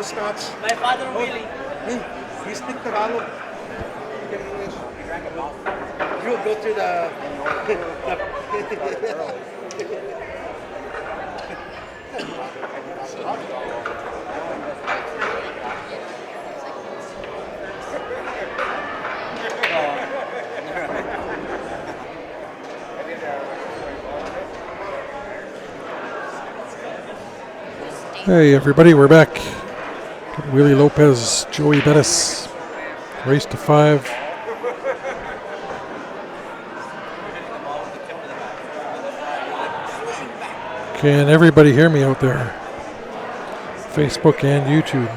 scotch. My father really. You speak Tagalog. You'll go through the Hey everybody, we're back. Willie Lopez, Joey Bettis, race to 5. Can everybody hear me out there? Facebook and YouTube.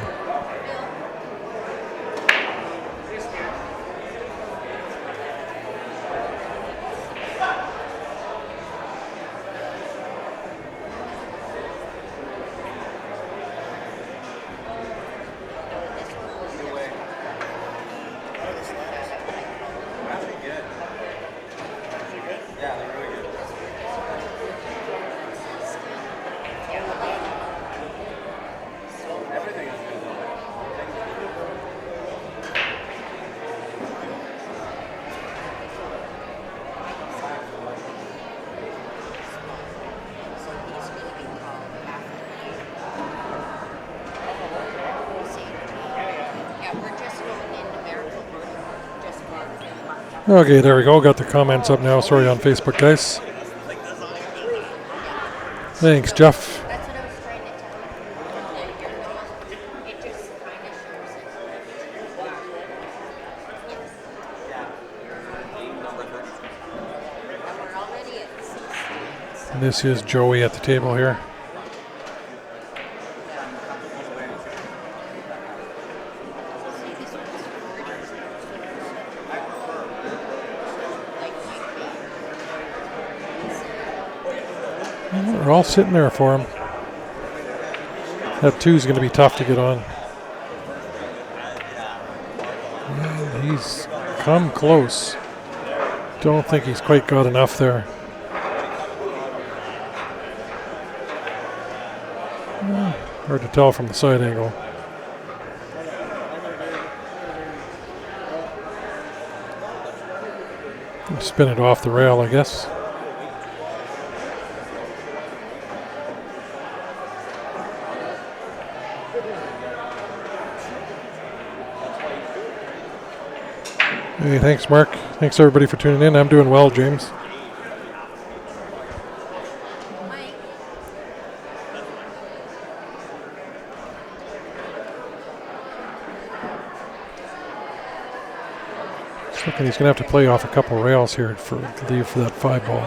Okay, there we go. Got the comments up now. Sorry on Facebook, guys. Thanks, Jeff. That's what I was trying to tell you. It just kind of shows it. And we're already at 16. This is Joey at the table here. They're all sitting there for him. That 2 is going to be tough to get on. And he's come close. Don't think he's quite got enough there. Hard to tell from the side angle. Spin it off the rail, I guess. Hey, thanks, Mark. Thanks, everybody, for tuning in. I'm doing well, James. Just looking, he's going to have to play off a couple rails here for leave for that 5 ball.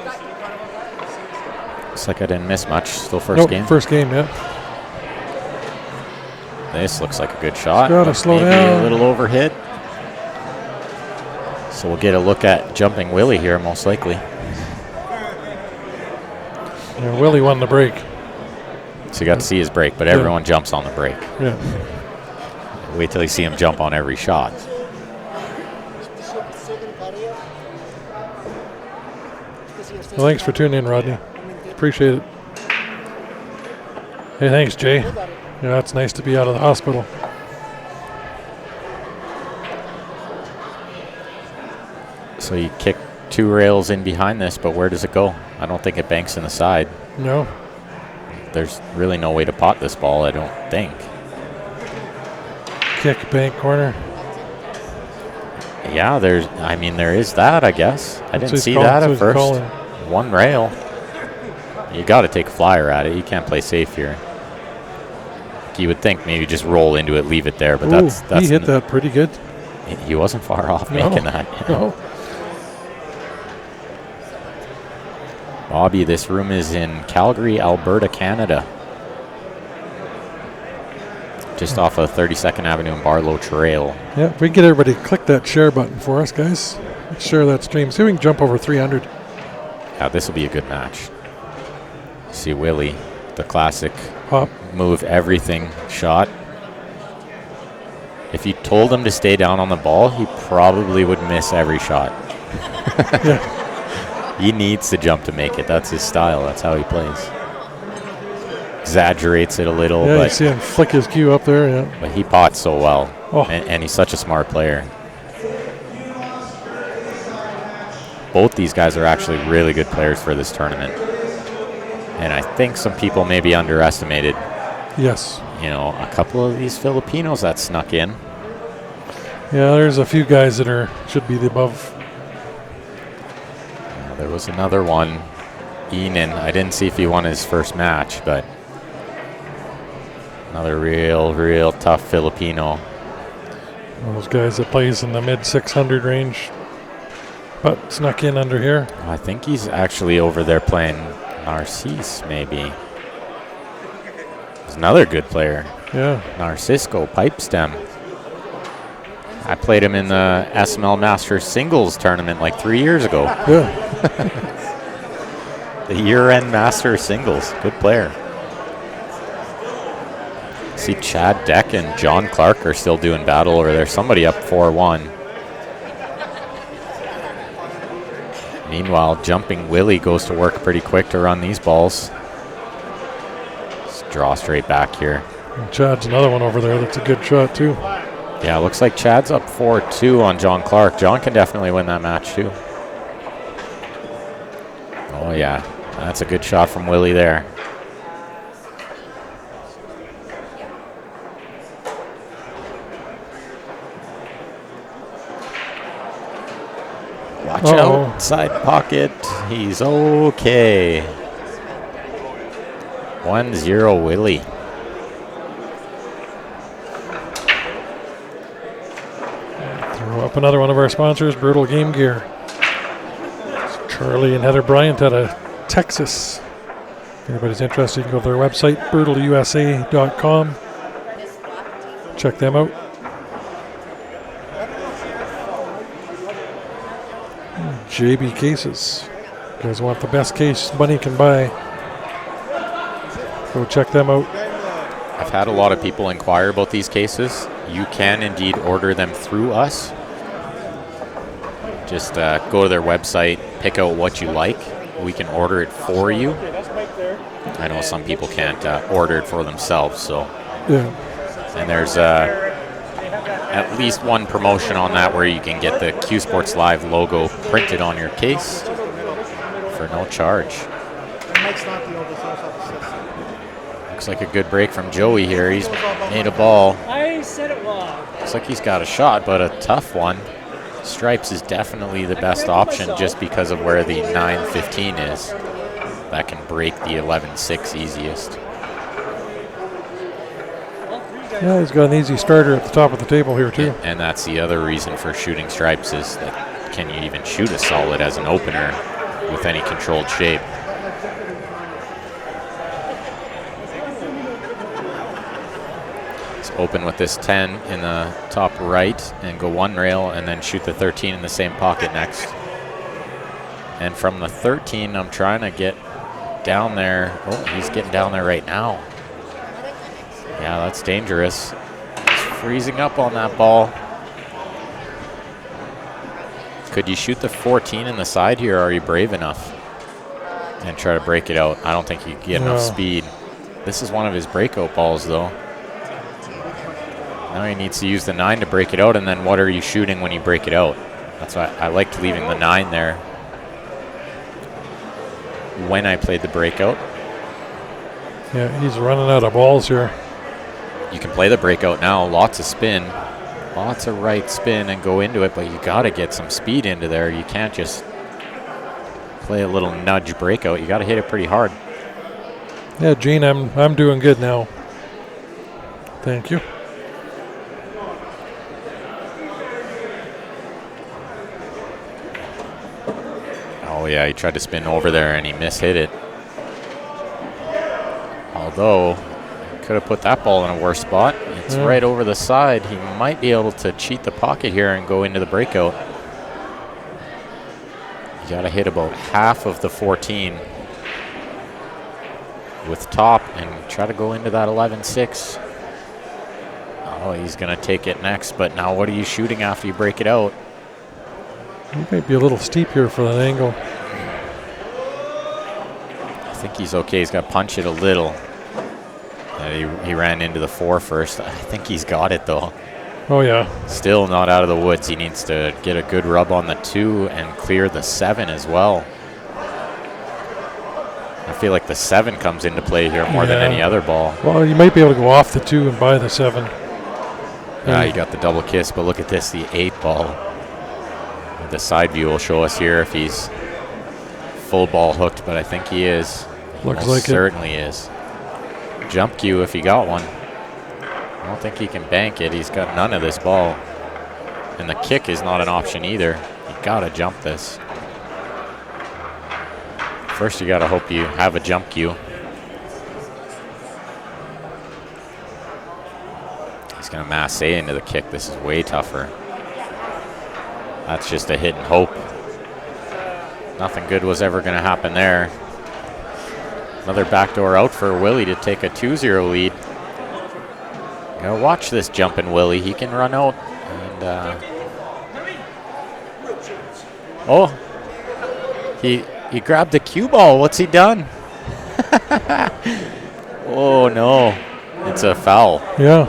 Looks like I didn't miss much. Still first game? First game, yeah. This looks like a good shot. Gotta slow Maybe down. a little overhit. So we'll get a look at jumping Willie here, most likely. Yeah, Willie won the break. So you got to see his break, but everyone jumps on the break. Yeah. Wait till you see him jump on every shot. Well, thanks for tuning in, Rodney. Appreciate it. Hey, thanks, Jay. Yeah, it's nice to be out of the hospital. So you kick 2 rails in behind this, but where does it go? I don't think it banks in the side. No. There's really no way to pot this ball, I don't think. Kick, bank, corner. Yeah, there is that, I guess. I didn't see that at first. 1 rail. You got to take a flyer at it. You can't play safe here. You would think maybe just roll into it, leave it there, but that's he hit that pretty good. He wasn't far off making that. No. Bobby, this room is in Calgary, Alberta, Canada. Just off of 32nd Avenue and Barlow Trail. Yeah, if we can get everybody to click that share button for us, guys. Let's share that stream. See if we can jump over 300. Yeah, this will be a good match. See Willie, the classic Hop. Move everything shot. If you told him to stay down on the ball, he probably would miss every shot. Yeah. He needs to jump to make it. That's his style. That's how he plays. exaggerates it a little. Yeah, but you see him flick his cue up there. Yeah. But he pots so well, Oh. and he's such a smart player. Both these guys are actually really good players for this tournament. And I think some people maybe underestimated, Yes. you know, a couple of these Filipinos that snuck in. Yeah, there's a few guys that should be the above. There was another one, Enan. I didn't see if he won his first match, but another real tough Filipino. One of those guys that plays in the mid 600 range, but snuck in under here. I think he's actually over there playing Narcisse, maybe. He's another good player. Yeah. Narcisco, pipe stem. I played him in the SML Masters singles tournament like 3 years ago. Yeah. The year-end Masters singles. Good player. See, Chad Deck and John Clark are still doing battle over there. Somebody up 4-1. Meanwhile, Jumping Willie goes to work pretty quick to run these balls. Just draw straight back here. And Chad's another one over there that's a good shot, too. Yeah, looks like Chad's up 4-2 on John Clark. John can definitely win that match, too. Oh, yeah. That's a good shot from Willie there. Watch out, side pocket. He's okay. 1-0 Willie. Throw up another one of our sponsors, Brutal Game Gear. Charlie and Heather Bryant out of Texas. If anybody's interested, you can go to their website, brutalusa.com. Check them out. JB Cases. You guys want the best case money can buy. Go check them out. I've had a lot of people inquire about these cases. You can indeed order them through us. Just go to their website, pick out what you like. We can order it for you. I know some people can't order it for themselves, so. Yeah. And there's at least one promotion on that where you can get the Q Sports Live logo printed on your case for no charge. Looks like a good break from Joey here. He's made a ball. I said it wrong. Looks like he's got a shot, but a tough one. Stripes is definitely the best option just because of where the 9-15 is. That can break the 11-6 easiest. Yeah, he's got an easy starter at the top of the table here, too. And that's the other reason for shooting stripes is that can you even shoot a solid as an opener with any controlled shape? Let's open with this 10 in the top right and go one rail and then shoot the 13 in the same pocket next. And from the 13, I'm trying to get down there. Oh, he's getting down there right now. Yeah, that's dangerous. He's freezing up on that ball. Could you shoot the 14 in the side here, or are you brave enough? And try to break it out. I don't think you can get enough speed. This is one of his breakout balls, though. Now he needs to use the 9 to break it out, and then what are you shooting when you break it out? That's why I liked leaving the 9 there when I played the breakout. Yeah, he's running out of balls here. You can play the breakout now. Lots of spin. Lots of right spin and go into it, but you got to get some speed into there. You can't just play a little nudge breakout. You got to hit it pretty hard. Yeah, Gene, I'm doing good now. Thank you. Oh, yeah, he tried to spin over there and he mishit it. Although, could have put that ball in a worse spot. It's right over the side. He might be able to cheat the pocket here and go into the breakout. You got to hit about half of the 14 with top and try to go into that 11-6. Oh, he's going to take it next, but now what are you shooting after you break it out? He might be a little steep here for that angle. I think he's okay. He's got to punch it a little. He ran into the 4 first. I think he's got it, though. Oh, yeah. Still not out of the woods. He needs to get a good rub on the 2 and clear the 7 as well. I feel like the 7 comes into play here more than any other ball. Well, you might be able to go off the 2 and buy the 7. Yeah, you got the double kiss, but look at this, the 8 ball. The side view will show us here if he's full ball hooked, but I think he is. Looks like it. Certainly is. Jump cue if he got one. I don't think he can bank it. He's got none of this ball. And the kick is not an option either. You gotta jump this. First, you gotta hope you have a jump cue. He's gonna masse into the kick. This is way tougher. That's just a hit and hope. Nothing good was ever gonna happen there. Another backdoor out for Willie to take a 2-0 lead. Now watch this jumping Willie. He can run out. And oh, he grabbed the cue ball. What's he done? Oh no, it's a foul. Yeah.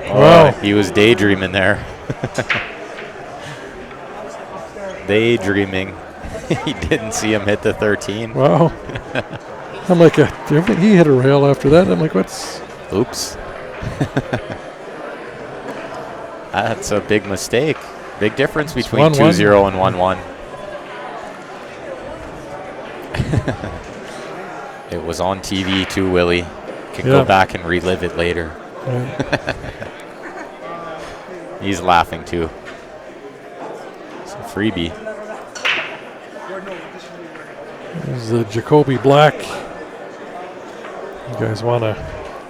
Oh, wow. He was daydreaming there. Daydreaming. He didn't see him hit the 13. Wow. I'm like, he hit a rail after that. I'm like, what's... Oops. That's a big mistake. Big difference between 2-0 and 1-1. It was on TV too, Willie. Can go back and relive it later. Yeah. He's laughing too. It's a freebie. This is the Jacoby Black. You guys want a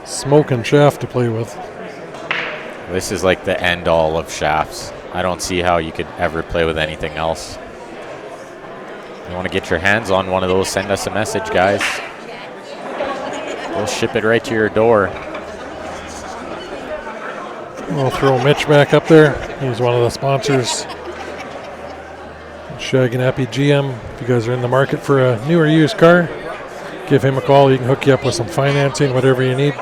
smoking shaft to play with. This is like the end all of shafts. I don't see how you could ever play with anything else. You want to get your hands on one of those, send us a message, guys. We'll ship it right to your door. We'll throw Mitch back up there. He's one of the sponsors. Shag and Happy GM. If you guys are in the market for a new or used car, give him a call. He can hook you up with some financing, whatever you need.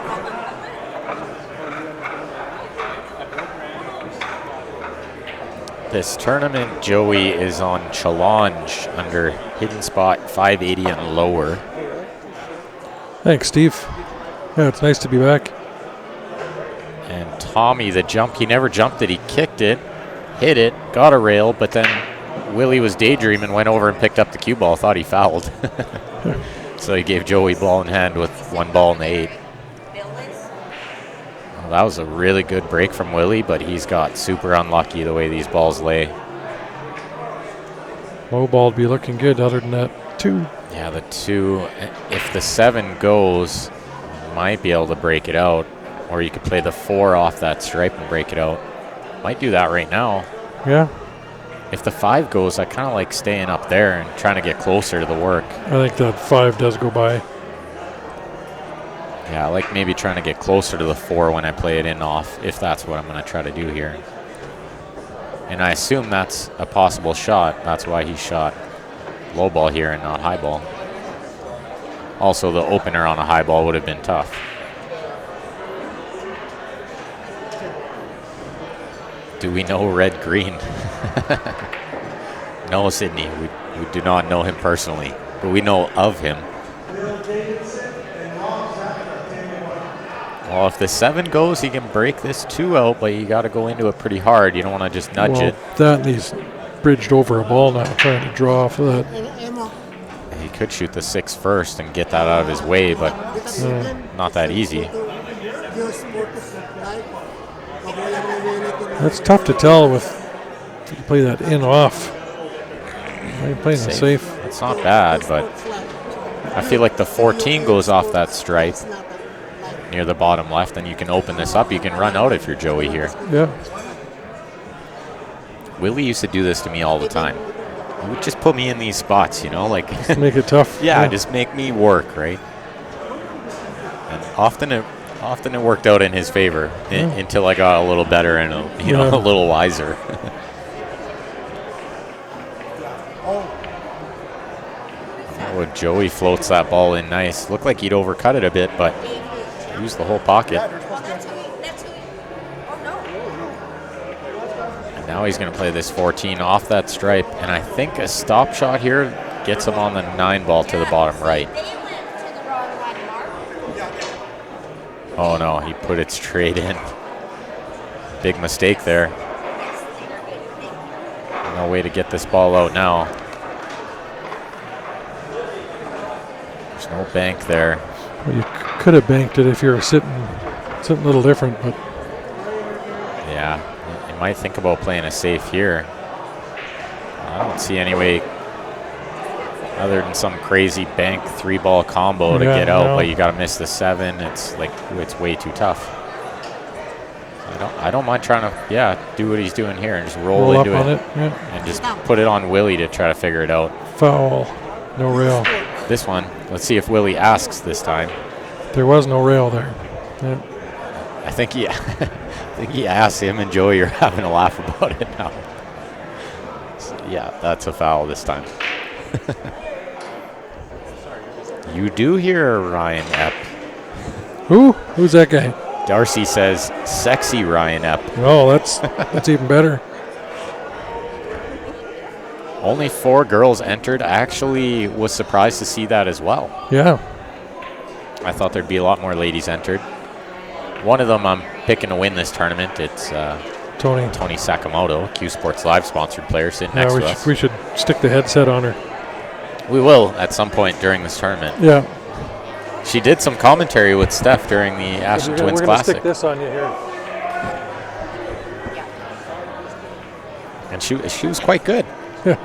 This tournament, Joey, is on challenge under hidden spot 580 and lower. Thanks, Steve. Yeah, it's nice to be back. And Tommy, the jump, he never jumped it. He kicked it, hit it, got a rail, but then Willie was daydreaming, went over and picked up the cue ball, thought he fouled. So he gave Joey ball in hand with 1 ball in the 8. Well, that was a really good break from Willie, but he's got super unlucky the way these balls lay. Low ball would be looking good other than that 2. Yeah, the 2. If the 7 goes, you might be able to break it out. Or you could play the 4 off that stripe and break it out. Might do that right now. Yeah. If the 5 goes, I kind of like staying up there and trying to get closer to the work. I think that 5 does go by. Yeah, I like maybe trying to get closer to the 4 when I play it in off, if that's what I'm going to try to do here. And I assume that's a possible shot. That's why he shot low ball here and not high ball. Also, the opener on a high ball would have been tough. Do we know Red Green? No, Sydney. We do not know him personally, but we know of him. Well, if the 7 goes, he can break this 2 out, but you got to go into it pretty hard. You don't want to just nudge it. That, and he's bridged over a ball now, trying to draw off of that. He could shoot the 6 first and get that out of his way, but it's not that easy. That's tough to tell with if you play that in off. You're playing it safe. It's not bad, but I feel like the 14 goes off that stripe near the bottom left, and you can open this up. You can run out if you're Joey here. Yeah. Willie used to do this to me all the time. He would just put me in these spots, you know, like just make it tough. Yeah, just make me work, right? And often it worked out in his favor until I got a little better and a little wiser. Oh, Joey floats that ball in nice. Looked like he'd overcut it a bit, but used the whole pocket. And now he's going to play this 14 off that stripe. And I think a stop shot here gets him on the 9 ball to the bottom right. Oh no, he put it straight in. Big mistake there. No way to get this ball out now. There's no bank there. Well, you could have banked it if you were sitting a little different, but yeah, you might think about playing a safe here. I don't see any way other than some crazy bank 3-ball combo to get out, but you got to miss the 7. It's like it's way too tough. I don't mind trying to do what he's doing here and just roll into it, and just put it on Willie to try to figure it out. Foul, no rail. This one, let's see if Willie asks this time. There was no rail there. Yeah. I think he asked. Him and Joey are having a laugh about it now. So, yeah, that's a foul this time. You do hear Ryan Epp. Who's that guy? Darcy says, "Sexy Ryan Epp." Oh, that's even better. Only 4 girls entered. I actually was surprised to see that as well. Yeah. I thought there'd be a lot more ladies entered. One of them I'm picking to win this tournament. It's Tony Sakamoto, Q Sports Live sponsored player sitting next to us. We should stick the headset on her. We will at some point during this tournament. Yeah. She did some commentary with Steph during the Ashton Twins Classic. We're going to Classic. stick this on you here. And she was quite good. Yeah.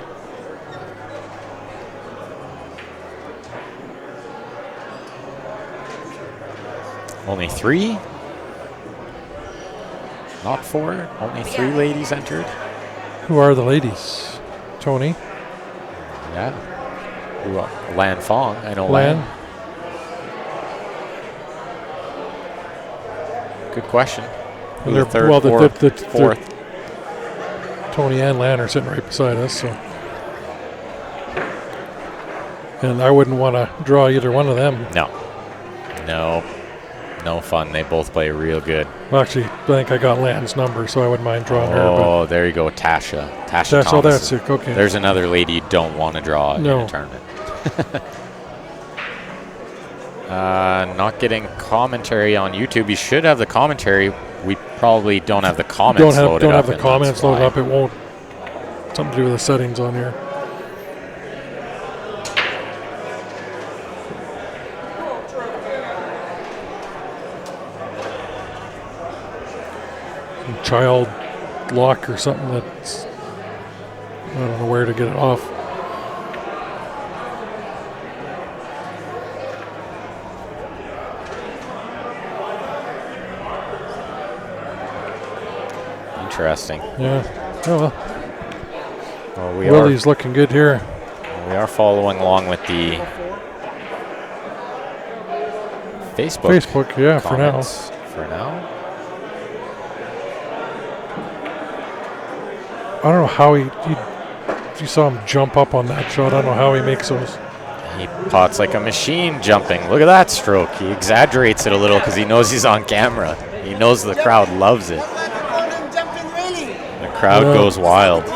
Only 3? Not 4? Only 3 ladies entered? Who are the ladies? Tony? Yeah. Lan Fong. I know Lan. Good question. And the third, fourth. Tony and Lan are sitting right beside us. So. And I wouldn't want to draw either one of them. No fun. They both play real good. Well, actually, I think I got Lan's number, so I wouldn't mind drawing her. Oh, there you go. Tasha Thomas. Oh, that's it. Okay. There's another lady you don't want to draw in a tournament. Not getting commentary on YouTube. You should have the commentary. We probably don't have the comments loaded up. Don't have the comments loaded up. It won't. Something to do with the settings on here. Child lock or something that's, I don't know where to get it off. Interesting. Yeah. Oh well. Willie's looking good here. We are following along with the Facebook, yeah, for now. For now. I don't know how you saw him jump up on that shot. I don't know how he makes those. He pots like a machine jumping. Look at that stroke. He exaggerates it a little because he knows he's on camera. He knows the crowd loves it. The crowd goes wild.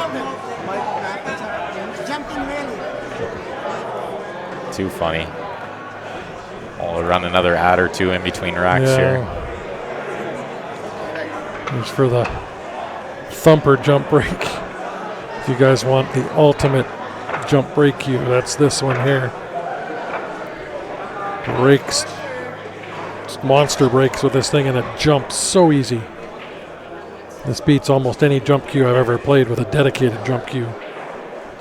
Too funny. We'll run another ad or two in between racks here. Here's for the thumper jump break. If you guys want the ultimate jump break cue, that's this one here. Breaks, monster breaks with this thing, and it jumps so easy. This beats almost any jump cue I've ever played with a dedicated jump cue.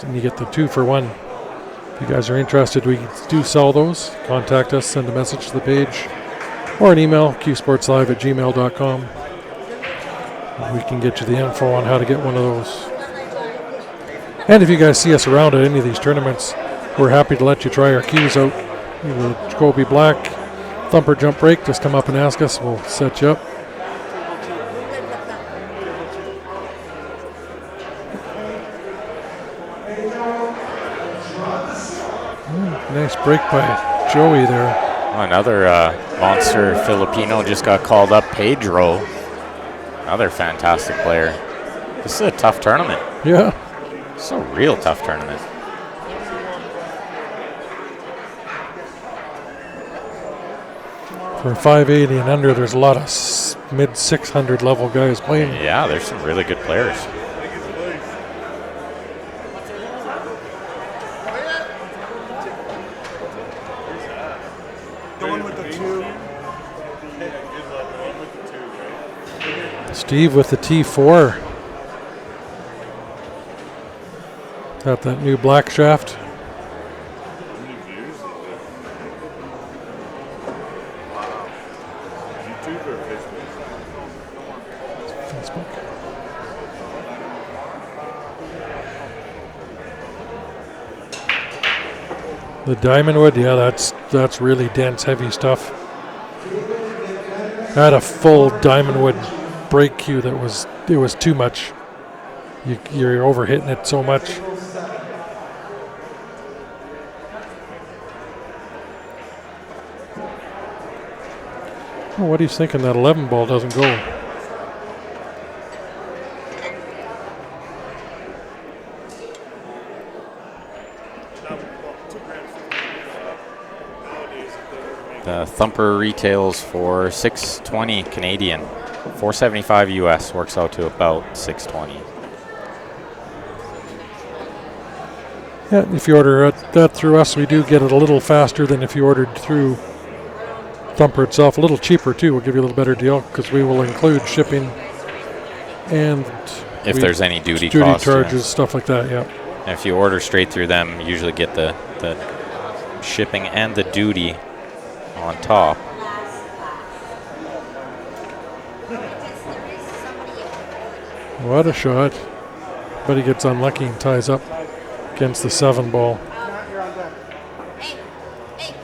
And you get the 2-for-1. If you guys are interested, we do sell those. Contact us, send a message to the page, or an email, qsportslive@gmail.com. We can get you the info on how to get one of those. And if you guys see us around at any of these tournaments, we're happy to let you try our cues out. Either Jacoby Black, thumper jump break, just come up and ask us. We'll set you up. Nice break by Joey there. Another monster Filipino just got called up, Pedro. Another fantastic player. This is a tough tournament. Yeah. It's a real tough tournament. For 580 and under, there's a lot of mid 600 level guys playing. Yeah, there's some really good players. Steve with the T4. Got that new black shaft. The diamond wood, yeah, that's really dense, heavy stuff. I had a full diamond wood break cue that was too much. You're overhitting it so much. Oh, what he's thinking that 11 ball doesn't go. The thumper retails for $620 Canadian. $475 US works out to about $620. Yeah, if you order that through us, we do get it a little faster than if you ordered through Thumper itself. A little cheaper too. We'll give you a little better deal because we will include shipping and if there's any duty charges, stuff like that. Yeah. And if you order straight through them, you usually get the shipping and the duty on top. What a shot. But he gets unlucky and ties up against the 7 ball. Hey, did you call Sean?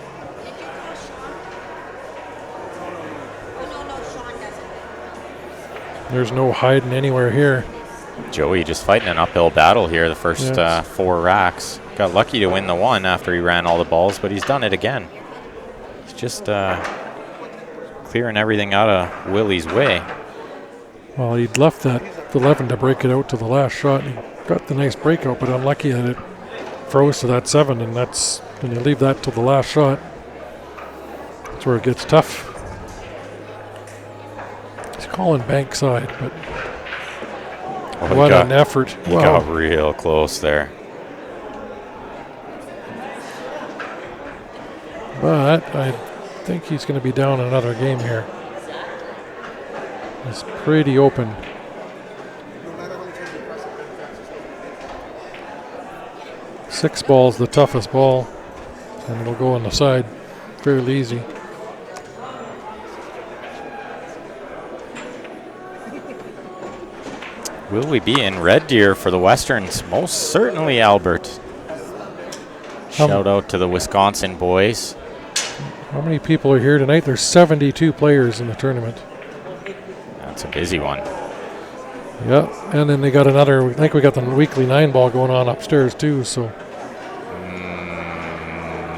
Oh, no, Sean doesn't. There's no hiding anywhere here. Joey just fighting an uphill battle here the first 4 racks. Got lucky to win the one after he ran all the balls, but he's done it again. He's just clearing everything out of Willie's way. Well, he'd left that 11 to break it out to the last shot. He got the nice breakout, but unlucky that it froze to that 7, and that's when you leave that to the last shot. That's where it gets tough. He's calling bankside, but what an effort. He got real close there. But I think he's going to be down another game here. It's pretty open. Six ball's the toughest ball, and it'll go on the side fairly easy. Will we be in Red Deer for the Westerns? Most certainly, Albert. Shout out to the Wisconsin boys. How many people are here tonight? There's 72 players in the tournament. That's a busy one. Yeah, and then they got another, I think we got the weekly 9 ball going on upstairs too, so.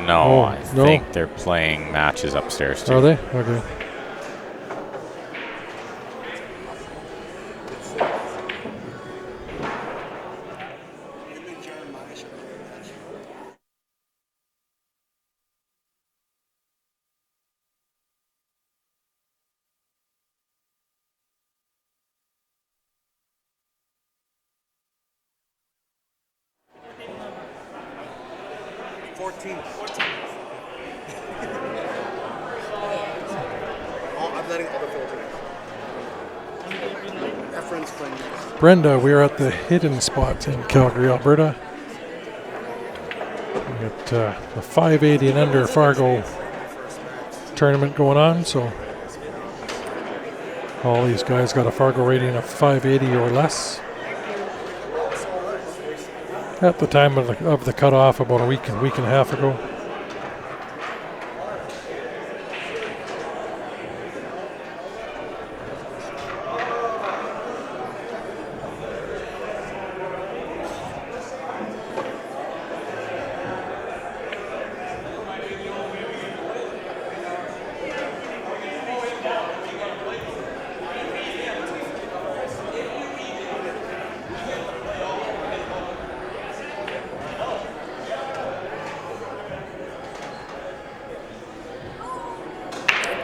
No, I think they're playing matches upstairs too. Are they? Okay. Brenda, we're at the hidden spot in Calgary, Alberta. We got the 580 and under Fargo tournament going on, so all these guys got a Fargo rating of 580 or less. At the time of the cutoff about a week and a half ago.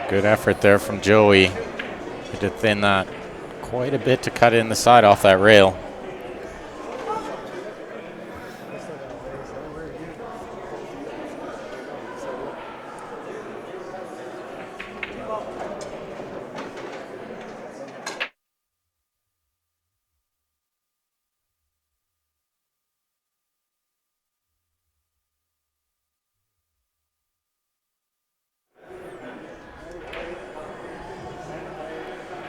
Good effort there from Joey. Had to thin that quite a bit to cut it in the side off that rail.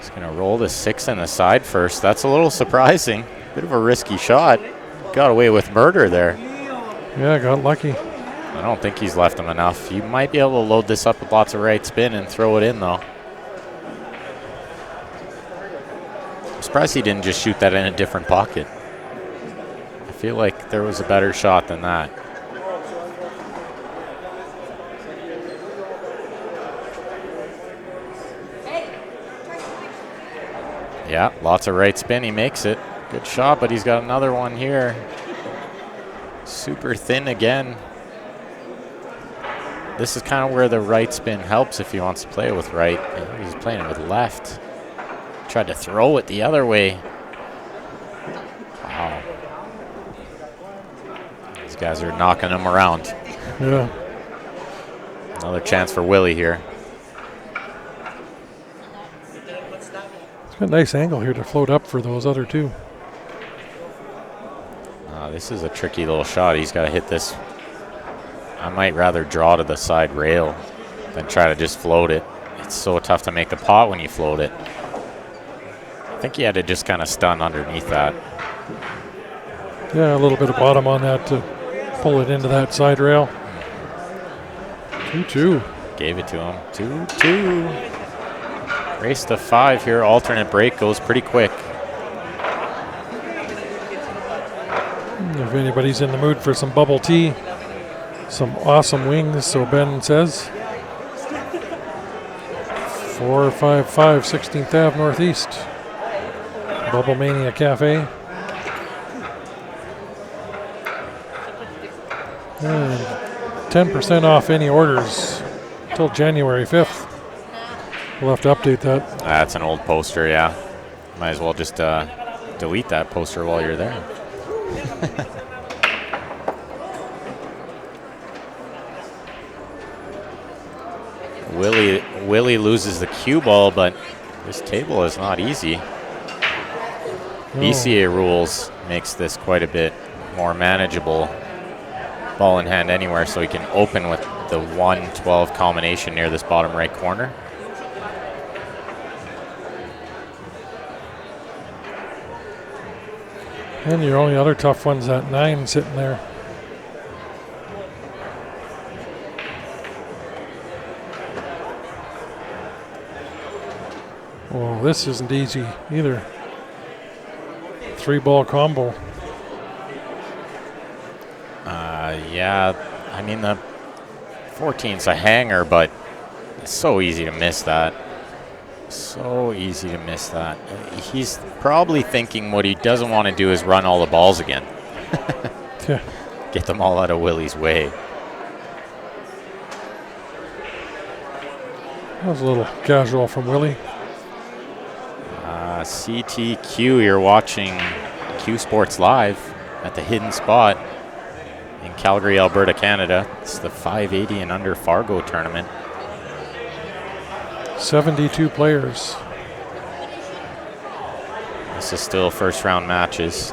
He's going to roll the 6 in the side first. That's a little surprising. Bit of a risky shot. Got away with murder there. Yeah, got lucky. I don't think he's left him enough. You might be able to load this up with lots of right spin and throw it in, though. I'm surprised he didn't just shoot that in a different pocket. I feel like there was a better shot than that. Yeah, lots of right spin. He makes it. Good shot, but he's got another one here. Super thin again. This is kind of where the right spin helps if he wants to play it with right. He's playing it with left. Tried to throw it the other way. Wow. These guys are knocking him around. Yeah. Another chance for Willie here. It's got a nice angle here to float up for those other two. This is a tricky little shot. He's got to hit this. I might rather draw to the side rail than try to just float it. It's so tough to make the pot when you float it. I think he had to just kind of stun underneath that. Yeah, a little bit of bottom on that to pull it into that side rail. 2-2. Gave it to him. 2-2. Race to 5 here. Alternate break goes pretty quick. If anybody's in the mood for some bubble tea, some awesome wings, so Ben says. 455 16th Ave Northeast. Bubble Mania Cafe. And 10% off any orders till January 5th. We'll have to update that. That's an old poster, yeah. Might as well just delete that poster while you're there. Willie loses the cue ball, but this table is not easy. No. BCA rules makes this quite a bit more manageable. Ball in hand anywhere, so he can open with the 1-12 combination near this bottom right corner. And your only other tough one's that 9 sitting there. Well, this isn't easy either. 3-ball combo. Yeah, I mean the 14's a hanger, but it's so easy to miss that. So easy to miss that. He's probably thinking what he doesn't want to do is run all the balls again. Yeah. Get them all out of Willie's way. That was a little casual from Willie. CTQ, you're watching Q Sports Live at the Hidden Spot in Calgary, Alberta, Canada. It's the 580 and under Fargo tournament. 72 players. This is still first round matches.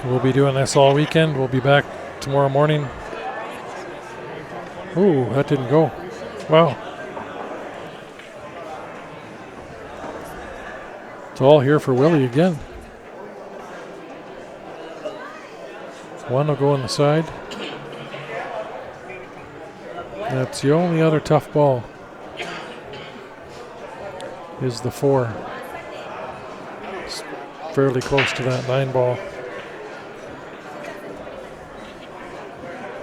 We'll be doing this all weekend. We'll be back tomorrow morning. Ooh, that didn't go. Wow. It's all here for Willie again. One will go on the side. That's the only other tough ball. Is the 4. It's fairly close to that 9 ball.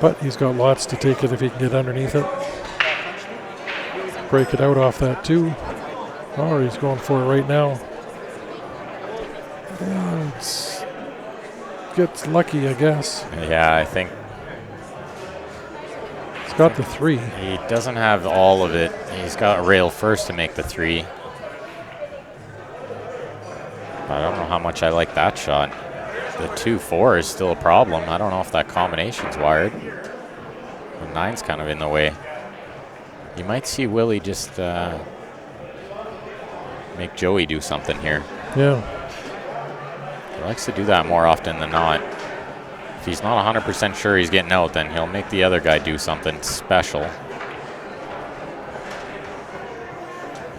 But he's got lots to take it if he can get underneath it. Break it out off that 2. Or he's going for it right now. And gets lucky, I guess. Yeah, I think. He's got the 3. He doesn't have all of it. He's got a rail first to make the 3. But I don't know how much I like that shot. The 2-4 is still a problem. I don't know if that combination's wired. The 9's kind of in the way. You might see Willie just make Joey do something here. Yeah. He likes to do that more often than not. If he's not 100% sure he's getting out, then he'll make the other guy do something special.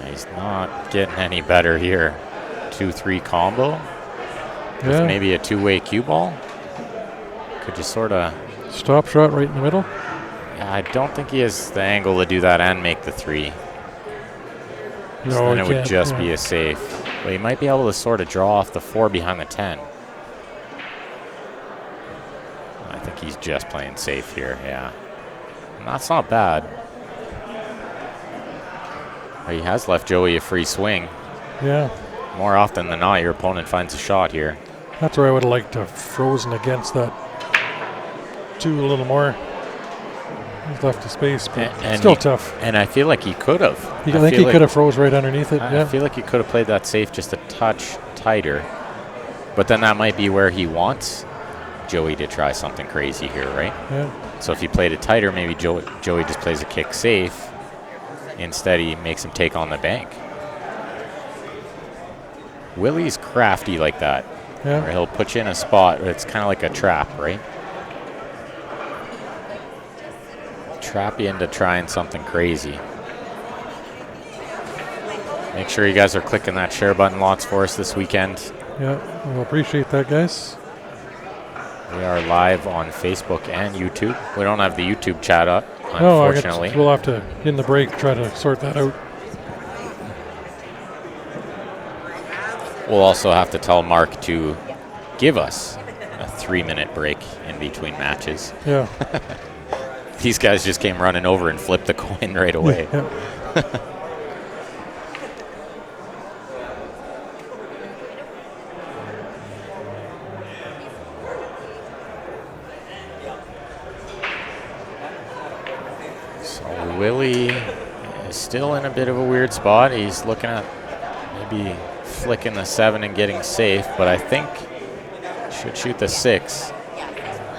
He's not getting any better here. 2-3 combo. With maybe a 2-way cue ball. Could you sort of... Stop shot right in the middle? Yeah, I don't think he has the angle to do that and make the 3. No, so then it would just be a safe. But he might be able to sort of draw off the 4 behind the 10. I think he's just playing safe here, yeah. And that's not bad. But he has left Joey a free swing. Yeah. More often than not, your opponent finds a shot here. That's where I would have liked to have frozen against that 2 a little more. He's left the space, but and still tough. And I feel like he could have. I think he could have froze right underneath it. I feel like he could have played that safe just a touch tighter. But then that might be where he wants Joey to try something crazy here, right? Yeah. So if he played it tighter, maybe Joey just plays a kick safe. Instead, he makes him take on the bank. Willie's crafty like that. Yeah. Where he'll put you in a spot where it's kind of like a trap, right? Trap you into trying something crazy. Make sure you guys are clicking that share button lots for us this weekend. Yeah, we'll appreciate that, guys. We are live on Facebook and YouTube. We don't have the YouTube chat up, unfortunately. No, we'll have to, in the break, try to sort that out. We'll also have to tell Mark to give us a 3-minute break in between matches. Yeah. These guys just came running over and flipped the coin right away. Yeah. So Willie is still in a bit of a weird spot. He's looking at maybe flicking the 7 and getting safe, but I think should shoot the 6,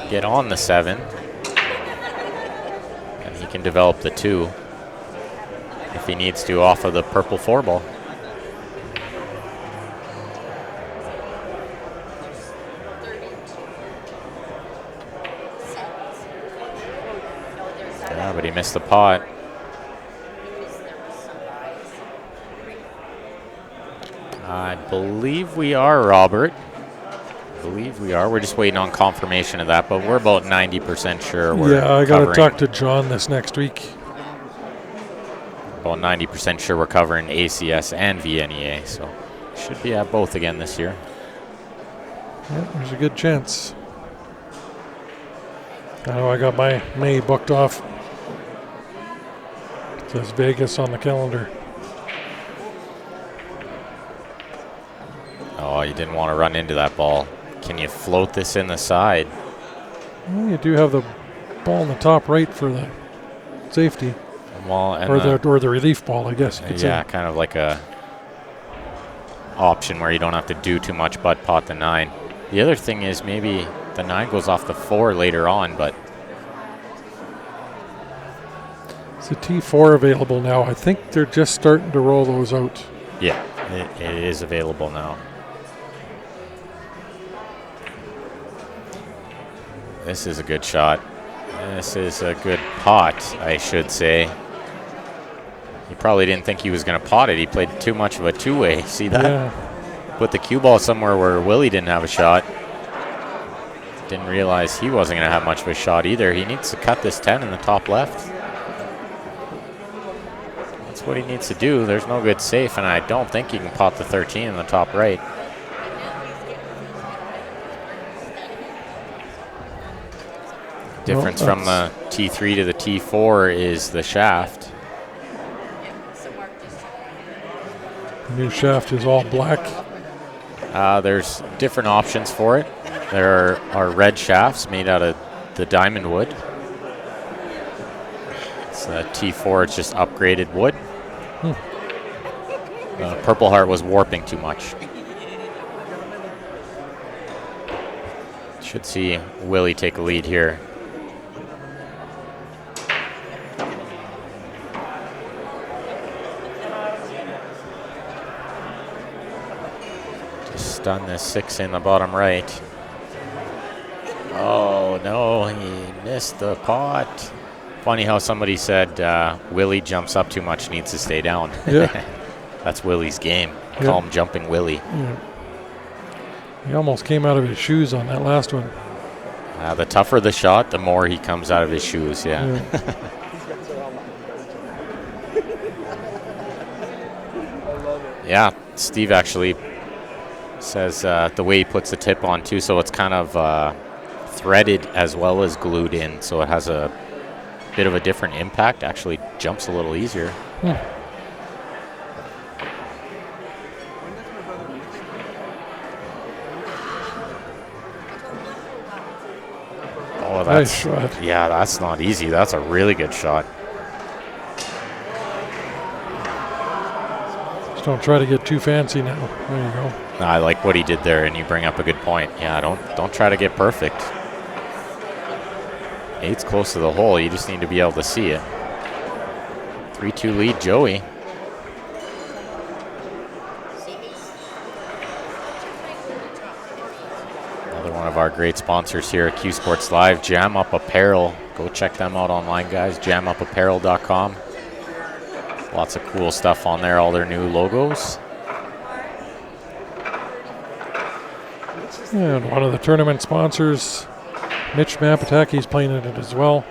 get on the 7, and he can develop the 2 if he needs to off of the purple 4 ball. Yeah, but he missed the pot. I believe we are, Robert. I believe we are. We're just waiting on confirmation of that, but we're about 90% sure we're I got to talk to John this next week. About 90% sure we're covering ACS and VNEA, so should be at both again this year. Yeah, there's a good chance. I know I got my May booked off. It says Vegas on the calendar. Oh, you didn't want to run into that ball. Can you float this in the side? Well, you do have the ball in the top right for the safety. Well, and or the relief ball, I guess you could say. Kind of like a option where you don't have to do too much but pot the 9. The other thing is maybe the 9 goes off the 4 later on, but it's a T4 available now. I think they're just starting to roll those out. yeah, it is available now. This is a good shot. This is a good pot, I should say. He probably didn't think he was going to pot it. He played too much of a 2-way. See that? Yeah. Put the cue ball somewhere where Willie didn't have a shot. Didn't realize he wasn't going to have much of a shot either. He needs to cut this 10 in the top left. That's what he needs to do. There's no good safe, and I don't think he can pot the 13 in the top right. Difference from the T3 to the T4 is the shaft. The new shaft is all black. There's different options for it. There are red shafts made out of the diamond wood. It's the T4. It's just upgraded wood. Purple Heart was warping too much. Should see Willie take a lead here. Just stun this 6 in the bottom right. Oh no, he missed the pot. Funny how somebody said Willie jumps up too much, needs to stay down. Yeah. That's Willie's game. Calm jumping Willie. Yeah. He almost came out of his shoes on that last one. The tougher the shot, the more he comes out of his shoes, yeah. Yeah, Steve actually says the way he puts the tip on too, so it's kind of threaded as well as glued in, so it has a bit of a different impact. Actually jumps a little easier. Oh, that's, nice shot. Yeah, that's not easy. That's a really good shot. Just don't try to get too fancy now. There you go. I like what he did there, and you bring up a good point. Yeah, don't try to get perfect. 8's close to the hole. You just need to be able to see it. 3-2 lead, Joey. Another one of our great sponsors here at Q Sports Live, Jam Up Apparel. Go check them out online, guys. jamupapparel.com. Lots of cool stuff on there, all their new logos. And one of the tournament sponsors, Mitch Mapataki's playing in it as well.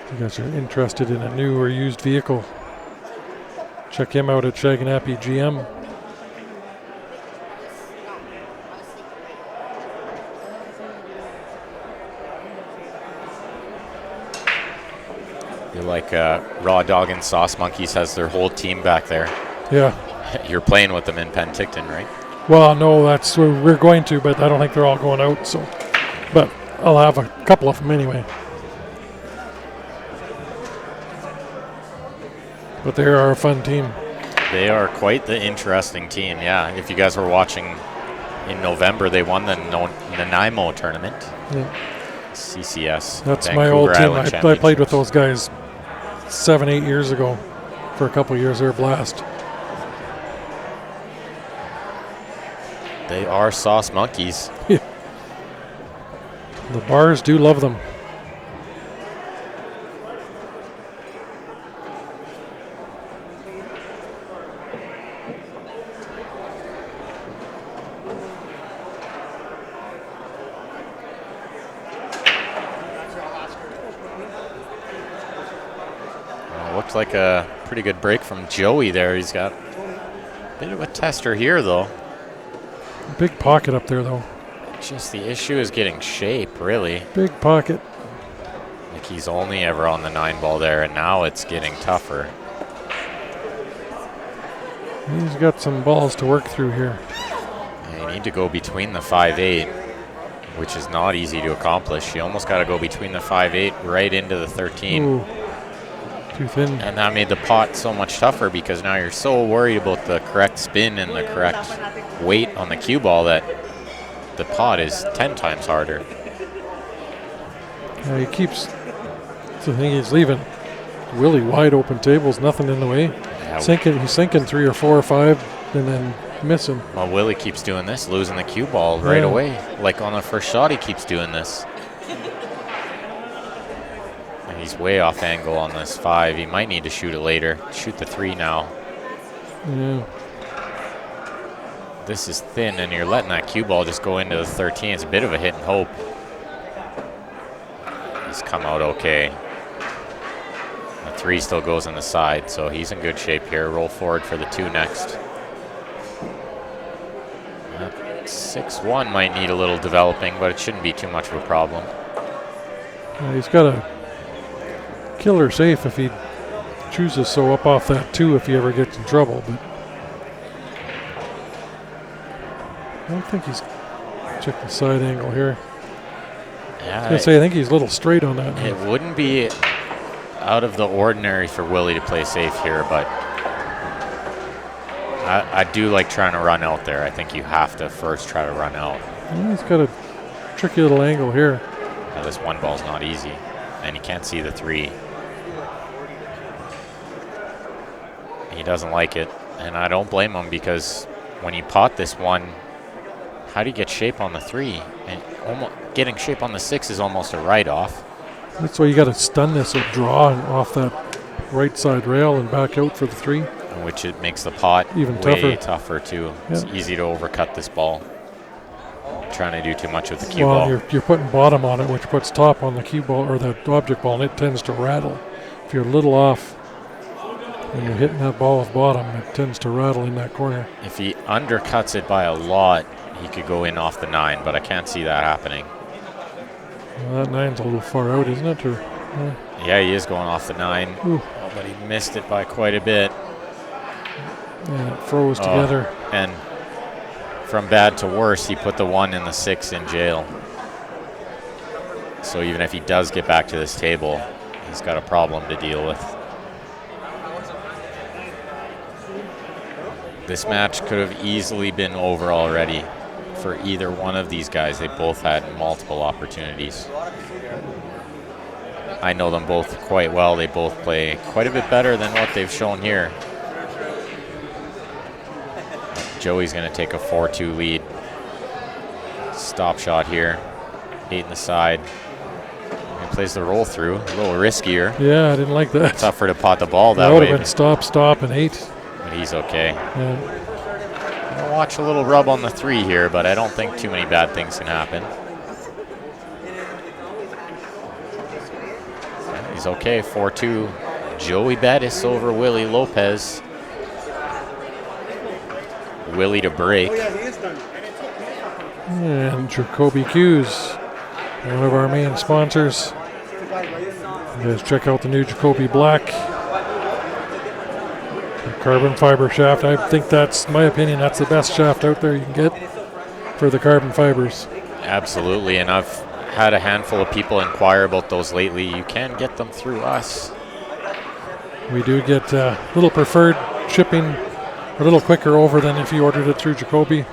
If you guys are interested in a new or used vehicle, check him out at Shaganappy GM. You're like Raw Dog and Sauce Monkeys has their whole team back there. Yeah. You're playing with them in Penticton, right? Well, no, that's where we're going to, but I don't think they're all going out. So, but I'll have a couple of them anyway. But they are a fun team. They are quite the interesting team, yeah. If you guys were watching in November, they won the Nanaimo tournament. Yeah. CCS. That's Vancouver my old team. Island I played with those guys 7-8 years ago for a couple of years. They're a blast. They are Sauce Monkeys. The bars do love them. Looked like a pretty good break from Joey there. He's got a bit of a tester here, though. Big pocket up there, though. Just the issue is getting shape, really. Big pocket. Like he's only ever on the 9 ball there, and now it's getting tougher. He's got some balls to work through here. Yeah, you need to go between the 5-8, which is not easy to accomplish. You almost got to go between the 5-8 right into the 13. Ooh. Too thin. And that made the pot so much tougher because now you're so worried about the correct spin and the correct weight on the cue ball that the pot is 10 times harder. Yeah, he keeps, the thing he's leaving really wide open tables, nothing in the way. Yeah. He's sinking 3 or 4 or 5 and then missing. Well, Willie keeps doing this, losing the cue ball right away. Like on the first shot, he keeps doing this. And he's way off angle on this 5. He might need to shoot it later. Shoot the 3 now. Yeah. This is thin, and you're letting that cue ball just go into the 13. It's a bit of a hit and hope. He's come out okay. The 3 still goes on the side, so he's in good shape here. Roll forward for the 2 next. 6-1 might need a little developing, but it shouldn't be too much of a problem. He's got a killer safe if he chooses so up off that 2 if he ever gets in trouble, but I don't think he's check the side angle here. Yeah, I was gonna say I think he's a little straight on that. It wouldn't be out of the ordinary for Willie to play safe here, but I do like trying to run out there. I think you have to first try to run out. He's got a tricky little angle here. Now this one ball's not easy, and you can't see the 3. He doesn't like it, and I don't blame him, because when you pot this one, how do you get shape on the 3? And getting shape on the 6 is almost a write-off. That's why you got to stun this or draw off that right side rail and back out for the 3. Which it makes the pot even way tougher too. Yeah. It's easy to overcut this ball. Trying to do too much with the cue ball. You're putting bottom on it, which puts top on the cue ball or the object ball, and it tends to rattle. If you're a little off when you're hitting that ball with bottom, it tends to rattle in that corner. If he undercuts it by a lot, he could go in off the 9, but I can't see that happening. Well, that 9's a little far out, isn't it? Yeah, he is going off the 9. Oh, but he missed it by quite a bit. And it froze together. And from bad to worse, he put the 1 and the 6 in jail. So even if he does get back to this table, he's got a problem to deal with. This match could have easily been over already for either one of these guys. They both had multiple opportunities. I know them both quite well. They both play quite a bit better than what they've shown here. Joey's going to take a 4-2 lead. Stop shot here. 8 in the side. He plays the roll through. A little riskier. Yeah, I didn't like that. Tougher to pot the ball that way. That would have been stop, and 8. But he's okay. Yeah. I'll watch a little rub on the 3 here, but I don't think too many bad things can happen. Yeah, he's okay. 4-2. Joey Bettis over Willie Lopez. Willie to break. And Jacoby Hughes, one of our main sponsors. You guys check out the new Jacoby Black. The carbon fiber shaft. I think that's, in my opinion, that's the best shaft out there you can get for the carbon fibers. Absolutely, and I've had a handful of people inquire about those lately. You can get them through us. We do get a little preferred shipping, a little quicker over than if you ordered it through Jacoby.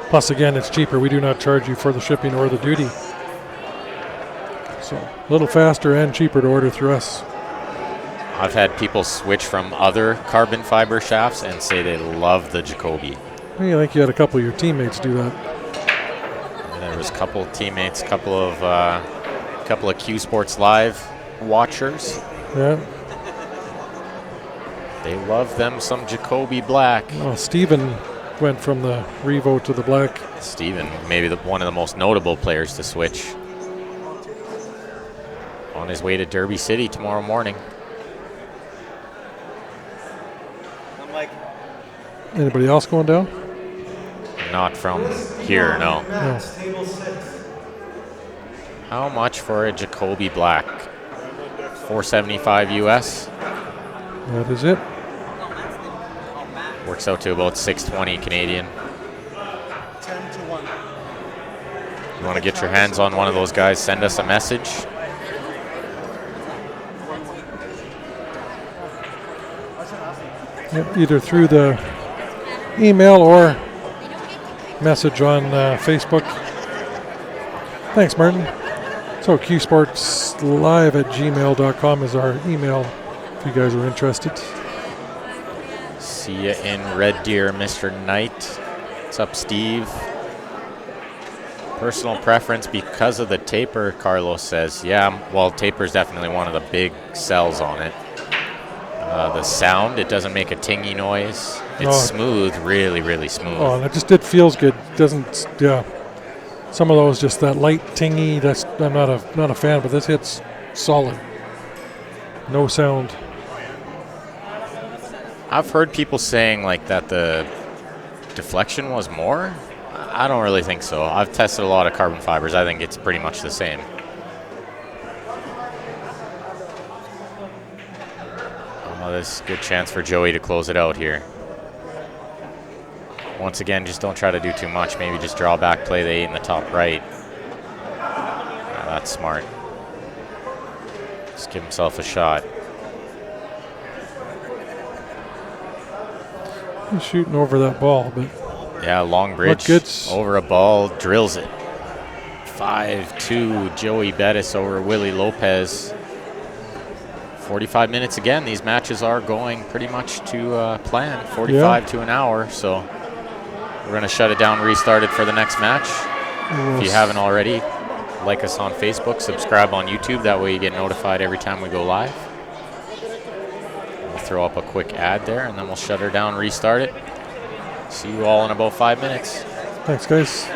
Plus, again, it's cheaper. We do not charge you for the shipping or the duty. So, a little faster and cheaper to order through us. I've had people switch from other carbon fiber shafts and say they love the Jacoby. I think you had a couple of your teammates do that. And there was a couple of teammates, couple of Q Sports Live watchers. Yeah. They love them some Jacoby Black. Oh, Steven went from the Revo to the Black. Steven, maybe one of the most notable players to switch. On his way to Derby City tomorrow morning. Anybody else going down? Not from here, no. No. How much for a Jacoby Black? $475 US. That is it. Works out to about $620 Canadian. 10 to 1. You want to get your hands on one of those guys, send us a message. Yep, either through the email or message on Facebook. Thanks, Martin. So qsportslive@gmail.com is our email if you guys are interested. See ya in Red Deer, Mr. Knight. What's up, Steve? Personal preference because of the taper, Carlos says. Yeah, well, taper's definitely one of the big sells on it. The sound, it doesn't make a tingy noise. It's smooth, really, really smooth. Oh, and it feels good. Doesn't, yeah. Some of those just that light tingy. That's I'm not a fan, but this hits solid. No sound. I've heard people saying like that the deflection was more. I don't really think so. I've tested a lot of carbon fibers. I think it's pretty much the same. Oh, this is a good chance for Joey to close it out here. Once again, just don't try to do too much. Maybe just draw back, play the 8 in the top right. That's smart. Just give himself a shot. He's shooting over that ball, but yeah, long bridge over a ball, drills it. 5-2, Joey Bettis over Willie Lopez. 45 minutes again. These matches are going pretty much to plan, 45 to an hour. So we're going to shut it down, restart it for the next match. If you haven't already, like us on Facebook, subscribe on YouTube. That way you get notified every time we go live. We'll throw up a quick ad there, and then we'll shut her down, restart it. See you all in about 5 minutes. Thanks, guys.